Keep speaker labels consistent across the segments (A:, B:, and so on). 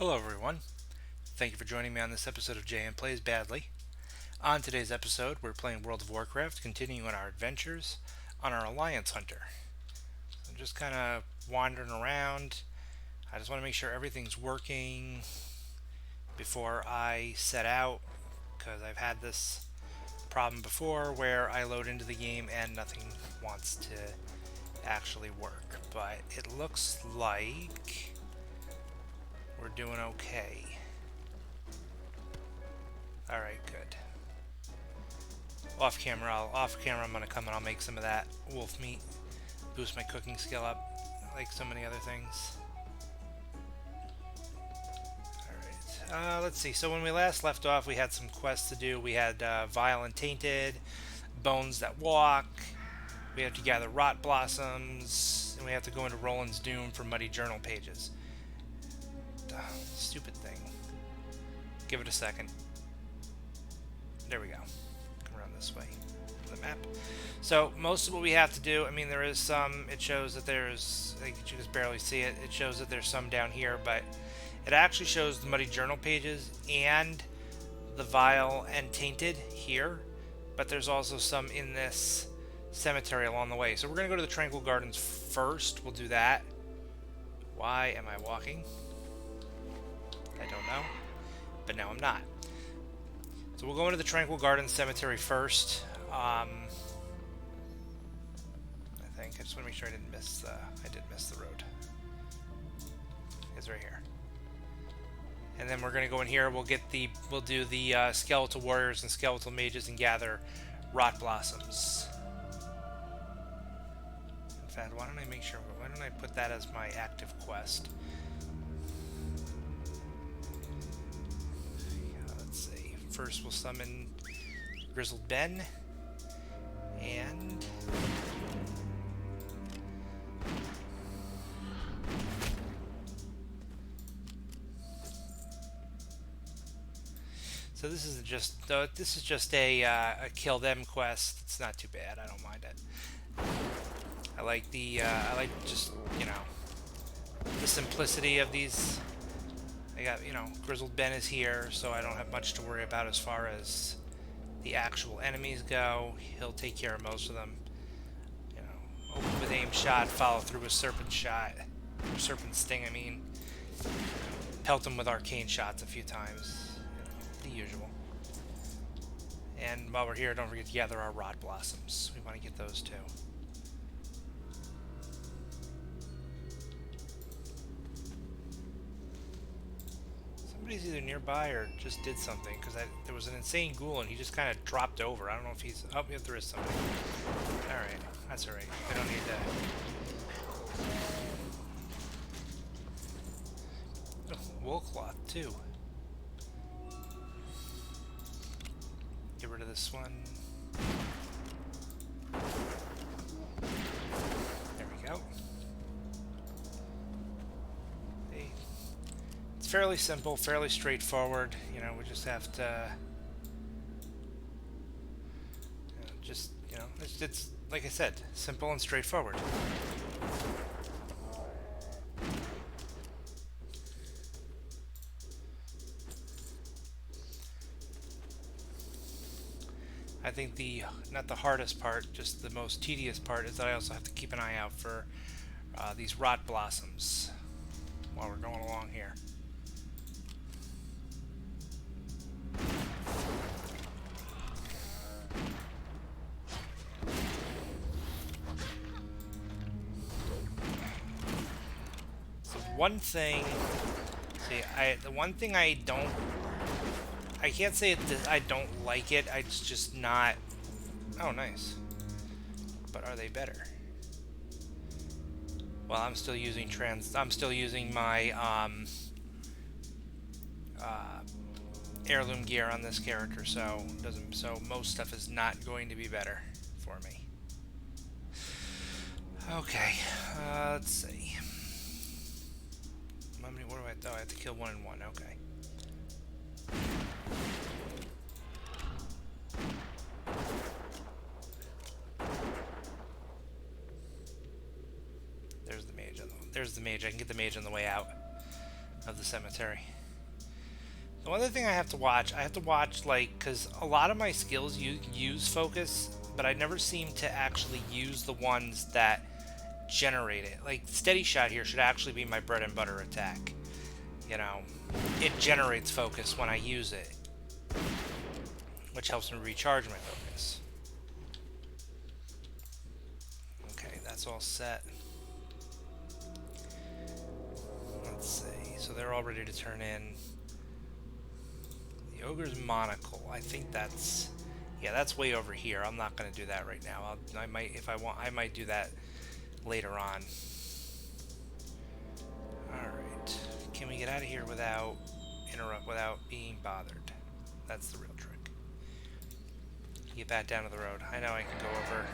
A: Hello everyone. Thank you for joining me on this episode of JM Plays Badly. On today's episode, we're playing World of Warcraft, continuing on our adventures on our Alliance Hunter. I'm just kind of wandering around. I just want to make sure everything's working before I set out, because I've had this problem before where I load into the game and nothing wants to actually work. But it looks like we're doing okay. Alright, good. Off camera, I'm gonna come and I'll make some of that wolf meat, boost my cooking skill up, like so many other things. Alright, let's see. So when we last left off, we had some quests to do. We had Vile and Tainted, Bones That Walk, we have to gather Rot Blossoms, and we have to go into Roland's Doom for Muddy Journal pages. Stupid thing. Give it a second. There we go. Come around this way. The map. So most of what we have to do, I mean, there is some. It shows that there's, like, you just barely see it. It shows that there's some down here, but it actually shows the Muddy Journal pages and the Vile and Tainted here. But there's also some in this cemetery along the way. So we're gonna go to the Tranquil Gardens first. We'll do that. Why am I walking? I don't know. But now I'm not. So we'll go into the Tranquil Gardens Cemetery first. I think. I just want to make sure I didn't miss the... I did miss the road. It's right here. And then we're going to go in here. We'll do the Skeletal Warriors and Skeletal Mages and gather Rot Blossoms. In fact, why don't I make sure... Why don't I put that as my active quest? First, we'll summon Grizzled Ben, and so this is just a kill them quest. It's not too bad. I don't mind it. I like just, you know, the simplicity of these. I got, you know, Grizzled Ben is here, so I don't have much to worry about as far as the actual enemies go. He'll take care of most of them. You know, open with aim shot, follow through with serpent shot, or serpent sting, I mean. Pelt him with arcane shots a few times. You know, the usual. And while we're here, don't forget to gather our Rot Blossoms. We want to get those too. Somebody's either nearby or just did something, because there was an insane ghoul and he just kind of dropped over. I don't know if he's... Oh, yeah, there is somebody. Alright, that's alright. I don't need that. Oh, wool cloth, too. Get rid of this one. There we go. Fairly simple, fairly straightforward. You know, we just have to, you know, it's like I said, simple and straightforward. I think not the hardest part, just the most tedious part is that I also have to keep an eye out for these Rot Blossoms while we're going along here. One thing, the one thing I can't say I don't like it, it's just not, oh nice, but are they better? Well, I'm still using my, heirloom gear on this character, so most stuff is not going to be better for me. Okay, let's see. What do I have to... Oh, I have to kill 1 and 1. Okay. There's the mage. I can get the mage on the way out. of the cemetery. The other thing I have to watch, like, because a lot of my skills use focus, but I never seem to actually use the ones that generate it. Like, steady shot here should actually be my bread and butter attack. You know, it generates focus when I use it, which helps me recharge my focus. Okay, that's all set. Let's see. So they're all ready to turn in. The Ogre's Monocle. I think that's... Yeah, that's way over here. I'm not going to do that right now. I might, if I want, I might do that later on. Alright. Can we get out of here without being bothered? That's the real trick. Get back down to the road. I know I can go over.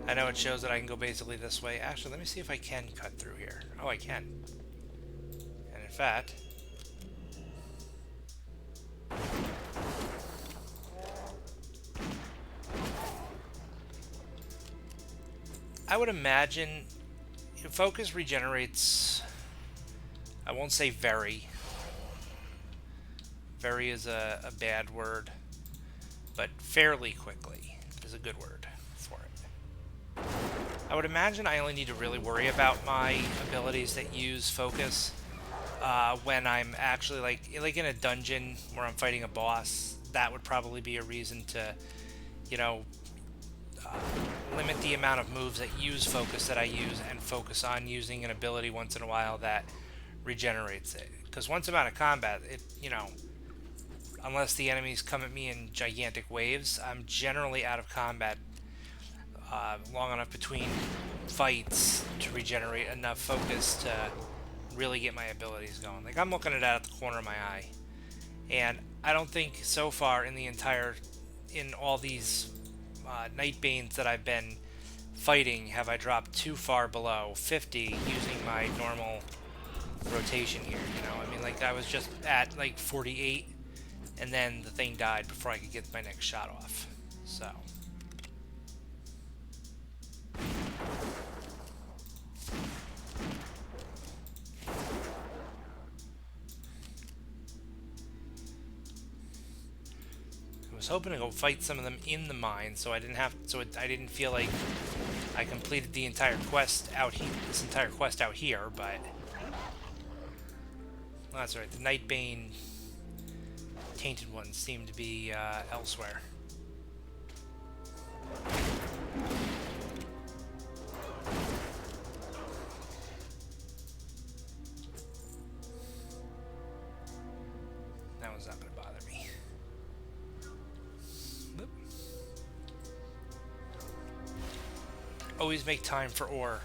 A: I know it shows that I can go basically this way. Actually, let me see if I can cut through here. Oh, I can. And in fact... I would imagine focus regenerates, I won't say very. Very is a bad word, but fairly quickly is a good word for it. I would imagine I only need to really worry about my abilities that use focus when I'm actually like in a dungeon where I'm fighting a boss. That would probably be a reason to, you know, limit the amount of moves that use focus that I use and focus on using an ability once in a while that regenerates it. Because once I'm out of combat, it, you know, unless the enemies come at me in gigantic waves, I'm generally out of combat long enough between fights to regenerate enough focus to really get my abilities going. Like, I'm looking at that at the corner of my eye, and I don't think so far in all these Nightbanes that I've been fighting have I dropped too far below 50 using my normal rotation here, you know? I mean, like, I was just at like 48 and then the thing died before I could get my next shot off. So I was hoping to go fight some of them in the mine, so I didn't feel like I completed the entire quest out here. This entire quest out here, but well, that's right. The Nightbane tainted ones seem to be elsewhere. That one's not going to bother me. Oop. Always make time for ore.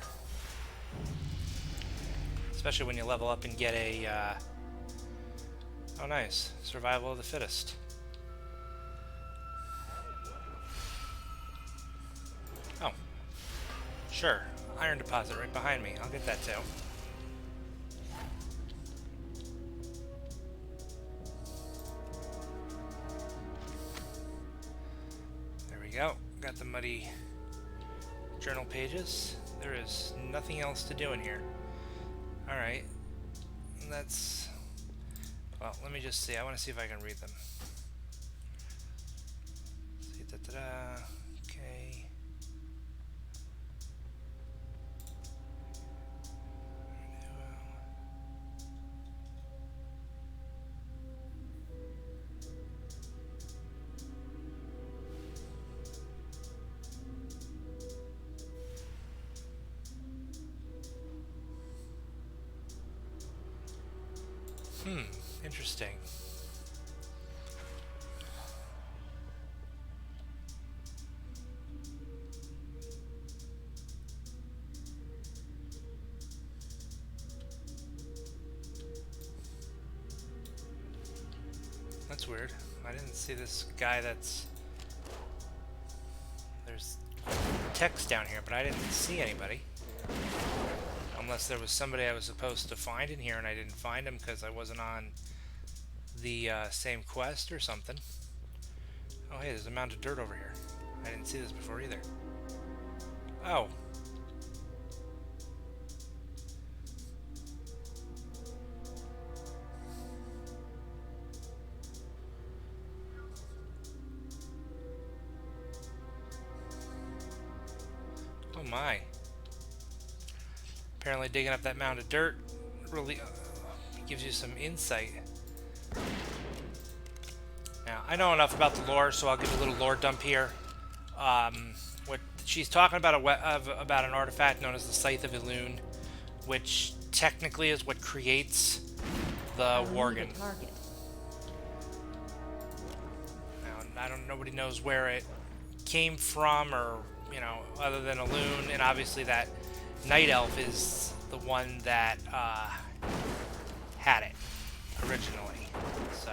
A: Especially when you level up and get a... oh, nice. Survival of the fittest. Oh. Sure. Iron deposit right behind me. I'll get that too. There we go. Got the muddy journal pages. There is nothing else to do in here. Alright. Let's... well, let me just see. I want to see if I can read them. See, da-da-da. Okay. Interesting. That's weird. I didn't see this guy that's... there's text down here, but I didn't see anybody. Unless there was somebody I was supposed to find in here and I didn't find him because I wasn't on the same quest or something. Oh, hey, there's a mound of dirt over here. I didn't see this before either. Oh. my. Apparently digging up that mound of dirt really gives you some insight. Now, I know enough about the lore, so I'll give a little lore dump here. What she's talking about about an artifact known as the Scythe of Elune, which technically is what creates the Worgen. Now, nobody knows where it came from, or other than Elune, and obviously that Night Elf is the one that had it originally. So.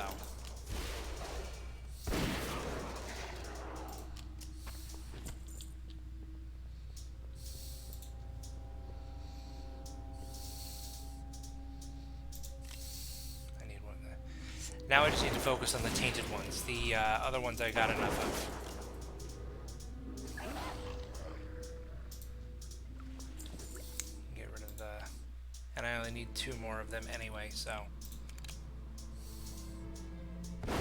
A: Now I just need to focus on the tainted ones. The other ones I got enough of. Get rid of the... And I only need 2 more of them anyway, so... Oh,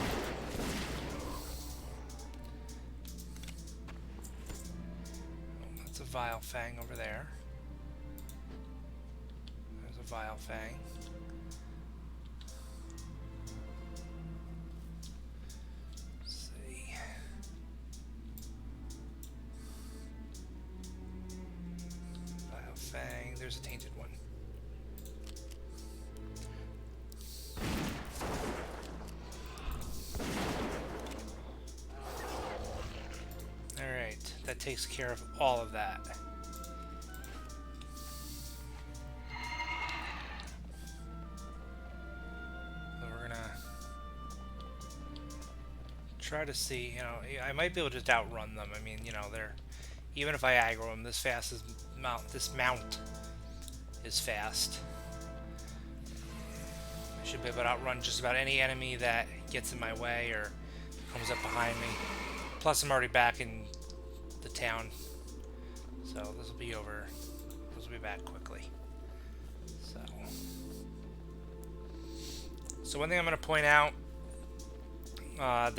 A: that's a Vile Fang over there. There's a Vile Fang. There's a tainted one. Alright, that takes care of all of that. So we're gonna try to see, I might be able to just outrun them. I mean, they're, even if I aggro them, this mount is fast. I should be able to outrun just about any enemy that gets in my way or comes up behind me. Plus, I'm already back in the town, so this will be over. This will be back quickly. So one thing I'm going to point out, I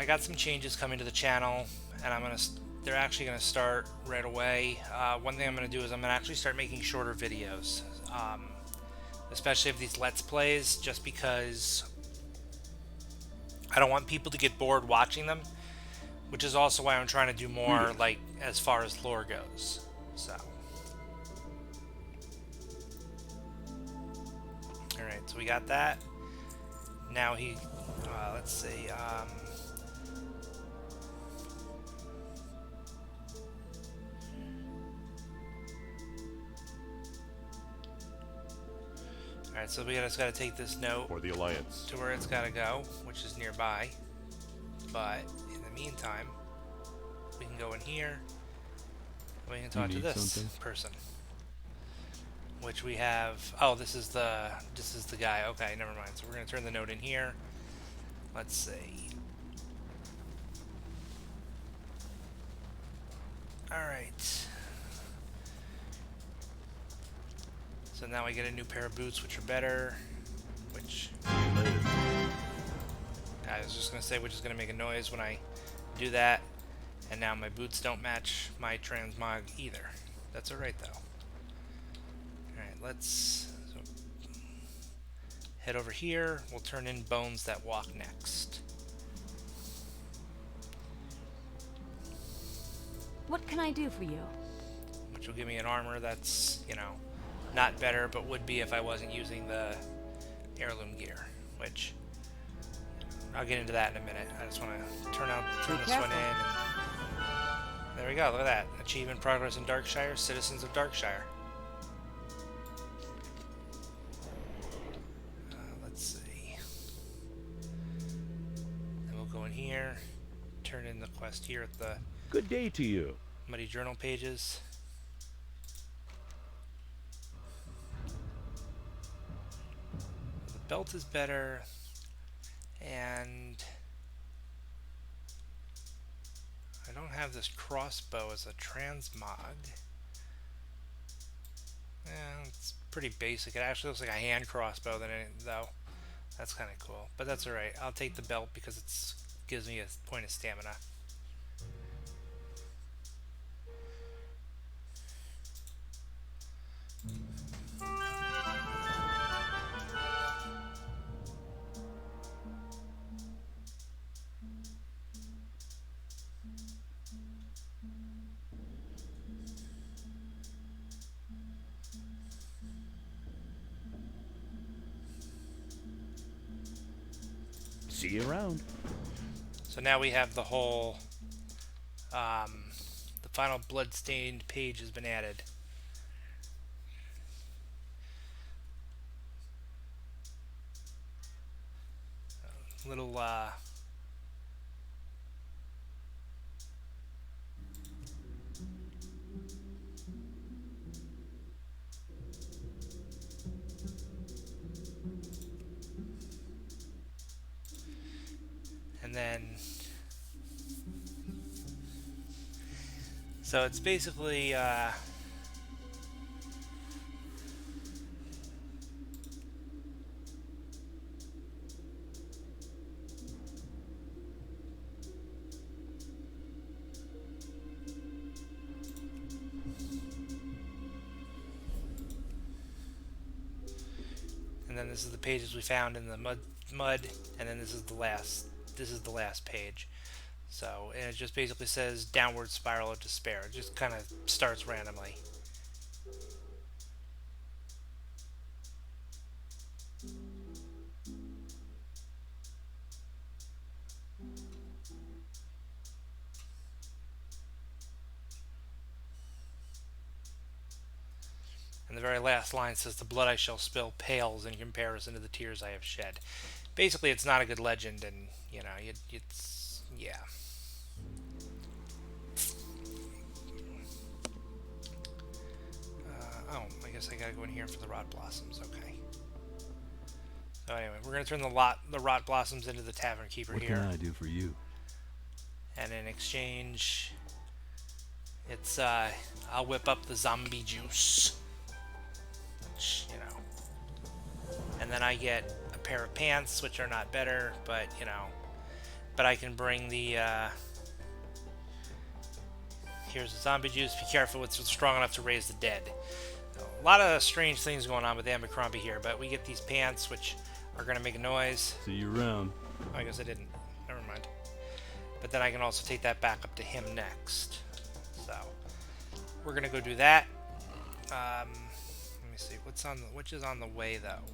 A: got some changes coming to the channel, and they're actually going to start right away. One thing I'm going to do is I'm going to actually start making shorter videos, especially of these Let's Plays, just because I don't want people to get bored watching them, which is also why I'm trying to do more, like, as far as lore goes. So. Alright, so we got that. Now let's see, Alright, so we just gotta take this note
B: for the Alliance
A: to where it's gotta go, which is nearby. But in the meantime, we can go in here. We can talk to this person, which we have. Oh, this is the guy. Okay, never mind. So we're gonna turn the note in here. Let's see. All right. So now I get a new pair of boots, which are better. Which I was just gonna say, which is gonna make a noise when I do that. And now my boots don't match my transmog either. That's alright though. Alright, let's head over here. We'll turn in Bones That Walk next.
C: What can I do for you?
A: Which will give me an armor that's, not better, but would be if I wasn't using the heirloom gear, which I'll get into that in a minute. I just want to turn this one in. And there we go. Look at that. Achievement progress in Darkshire. Citizens of Darkshire. Let's see. Then we'll go in here. Turn in the quest here at the
B: Good day to you.
A: Muddy Journal pages. The belt is better. And I don't have this crossbow as a transmog. It's pretty basic. It actually looks like a hand crossbow though. That's kind of cool. But that's alright. I'll take the belt because it gives me a point of stamina.
B: See you around.
A: So now we have the whole, the final blood-stained page has been added. Little, and then, so it's basically, and then this is the pages we found in the mud, and then this is the last page. So, and it just basically says downward spiral of despair. It just kind of starts randomly. And the very last line says, "The blood I shall spill pales in comparison to the tears I have shed." Basically, it's not a good legend, and, you know, it's, yeah. Oh, I guess I gotta go in here for the rot blossoms, okay. So anyway, we're gonna turn the rot blossoms into the tavern keeper here.
B: What can I do for you?
A: And in exchange, it's, I'll whip up the zombie juice. Which, you know. And then I get a pair of pants, which are not better, but, you know. But I can bring the, here's the zombie juice. Be careful, it's strong enough to raise the dead. So, a lot of strange things going on with Abercrombie here, but we get these pants, which are going to make a noise.
B: See you around.
A: Oh, I guess I didn't. Never mind. But then I can also take that back up to him next. So, we're going to go do that. Let me see. Which is on the way, though?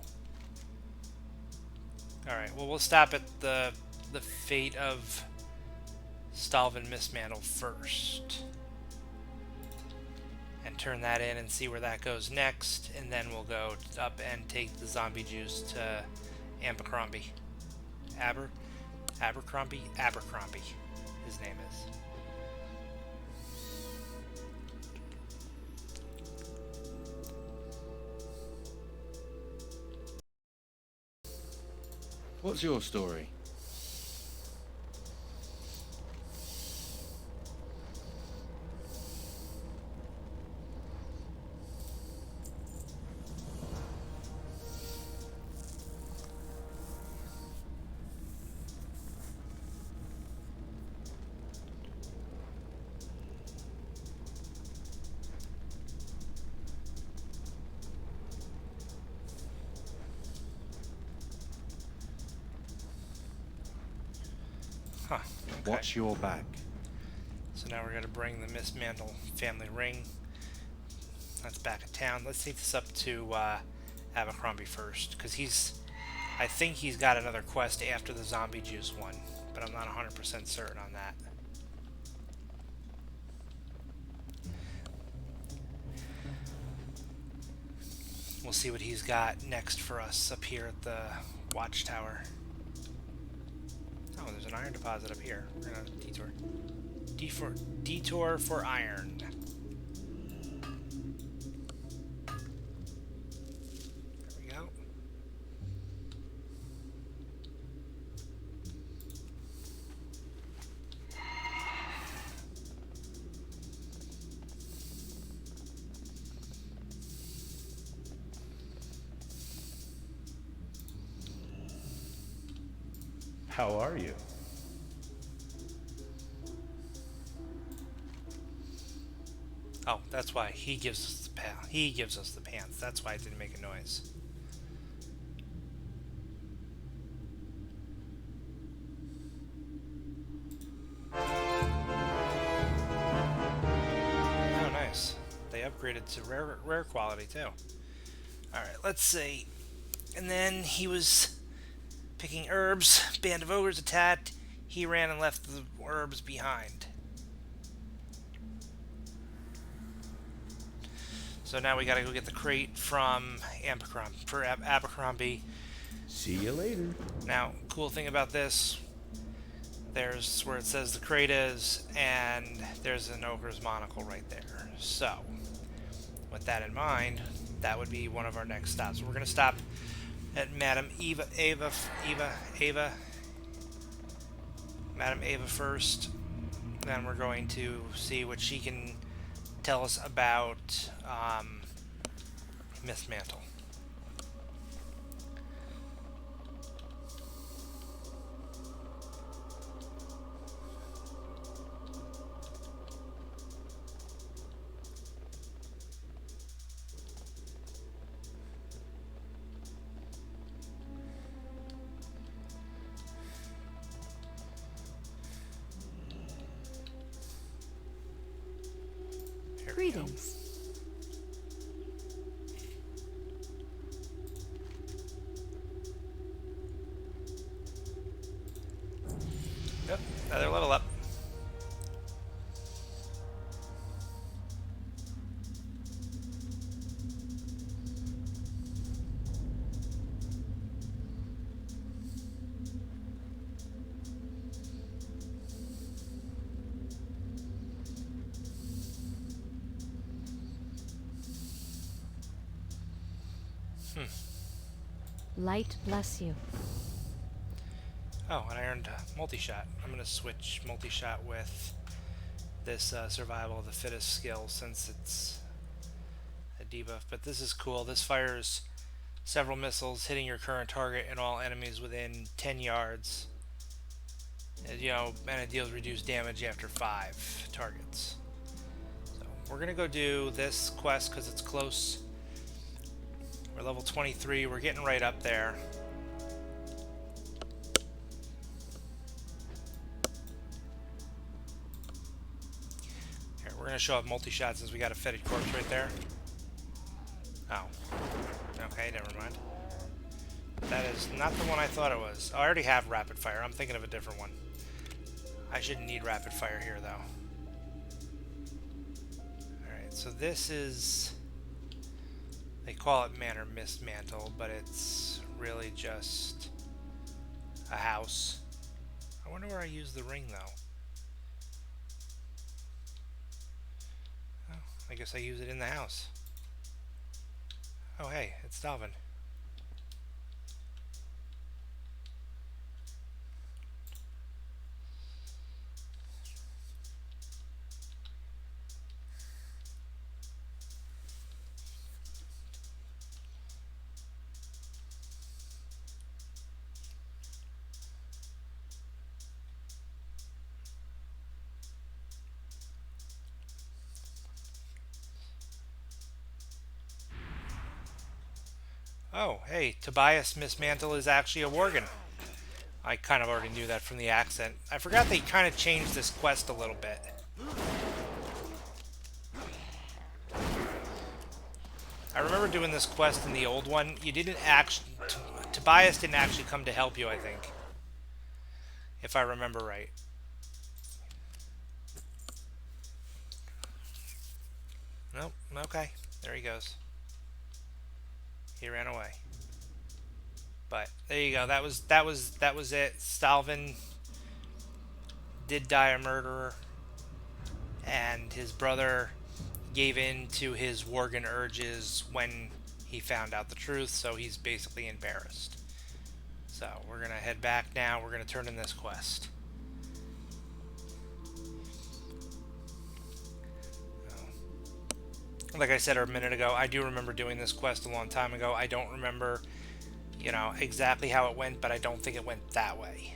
A: Alright, well, we'll stop at the fate of Stalvin Mistmantle first. And turn that in and see where that goes next. And then we'll go up and take the zombie juice to Abercrombie. Abercrombie? Abercrombie, his name is.
D: What's your story?
A: Huh. Okay.
D: Watch your back.
A: So now we're going to bring the Mistmantle family ring. That's back in town. Let's take this up to Abercrombie first, because I think he's got another quest after the zombie juice one, but I'm not 100% certain on that. We'll see what he's got next for us up here at the watchtower. Oh, there's an iron deposit up here. We're gonna detour. Detour for iron. There we go.
B: How are you?
A: Oh, that's why he gives us the pants. That's why it didn't make a noise. Oh, nice. They upgraded to rare quality too. All right, let's see. And then he was Picking herbs. Band of ogres attacked. He ran and left the herbs behind. So now we gotta go get the crate from Abercrombie.
B: See you later.
A: Now, cool thing about this, there's where it says the crate is, and there's an ogre's monocle right there. So, with that in mind, that would be one of our next stops. We're gonna stop at Madame Ava first. Then we're going to see what she can tell us about Mistmantle.
C: Greetings.
A: Yep, another level up.
C: Light bless you.
A: Oh, and I earned multi-shot. I'm going to switch multi-shot with this survival of the fittest skill since it's a debuff. But this is cool. This fires several missiles hitting your current target and all enemies within 10 yards. And, and it deals reduced damage after 5 targets. So we're going to go do this quest because it's close. We're level 23. We're getting right up there. Here, we're going to show off multi-shot since we got a fetid corpse right there. Oh. Okay, never mind. That is not the one I thought it was. Oh, I already have rapid fire. I'm thinking of a different one. I shouldn't need rapid fire here, though. Alright, so this is... They call it Manor Mistmantle, but it's really just a house. I wonder where I use the ring, though. Oh, I guess I use it in the house. Oh, hey, it's Dalvin. Oh, hey, Tobias Mistmantle is actually a Worgen. I kind of already knew that from the accent. I forgot they kind of changed this quest a little bit. I remember doing this quest in the old one. You didn't actually... Tobias didn't actually come to help you, I think. If I remember right. Nope, okay. There he goes. He ran away. But there you go. That was it. Stalvin did die a murderer, and his brother gave in to his Worgen urges when he found out the truth, so he's basically embarrassed. So we're gonna head back now. We're gonna turn in this quest. Like I said a minute ago, I do remember doing this quest a long time ago. I don't remember, exactly how it went, but I don't think it went that way.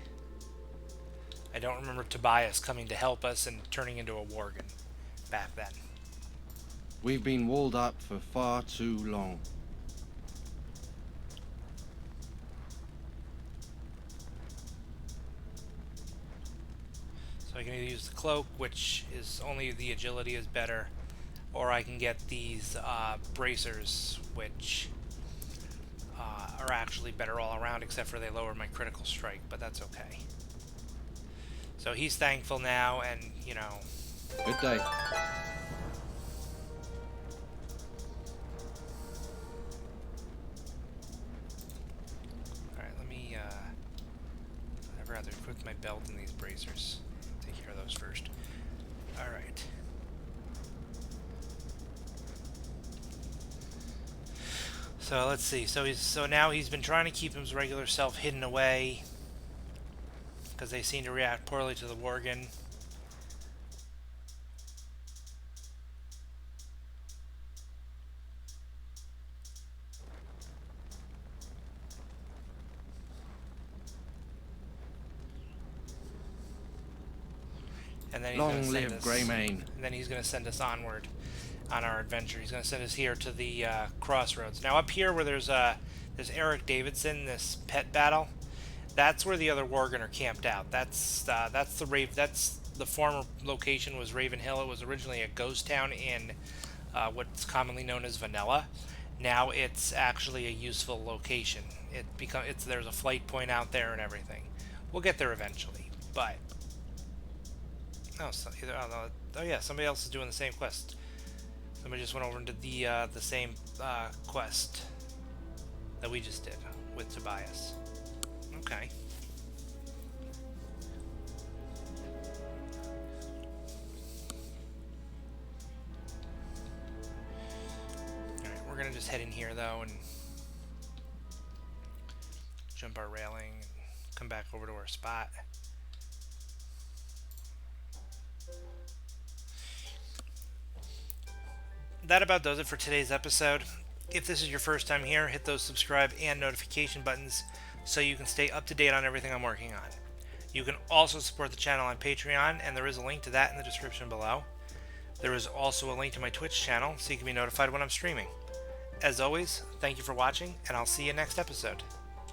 A: I don't remember Tobias coming to help us and turning into a Worgen back then.
D: We've been walled up for far too long.
A: So I can either use the cloak, which is only the agility is better, or I can get these bracers, which are actually better all around, except for they lower my critical strike, but that's okay. So he's thankful now, and, you know...
D: Good day.
A: Alright, let me, I'd rather equip my belt and these bracers. Take care of those first. Alright. So let's see. So now he's been trying to keep his regular self hidden away because they seem to react poorly to the Worgen. And then he's
D: Long
A: gonna send
D: live
A: us,
D: Greymane.
A: And then he's going to send us onward on our adventure. He's going to send us here to the crossroads. Now up here where there's Eric Davidson, this pet battle, that's where the other Worgen are camped out. That's the former location was Raven Hill. It was originally a ghost town in what's commonly known as Vanilla. Now it's actually a useful location. There's a flight point out there and everything. We'll get there eventually, but oh yeah, somebody else is doing the same quest. Somebody just went over and did the same quest that we just did with Tobias. Okay. Alright, we're gonna just head in here though and jump our railing and come back over to our spot. That about does it for today's episode. If this is your first time here, hit those subscribe and notification buttons so you can stay up to date on everything I'm working on. You can also support the channel on Patreon, and there is a link to that in the description below. There is also a link to my Twitch channel so you can be notified when I'm streaming. As always, thank you for watching, and I'll see you next episode.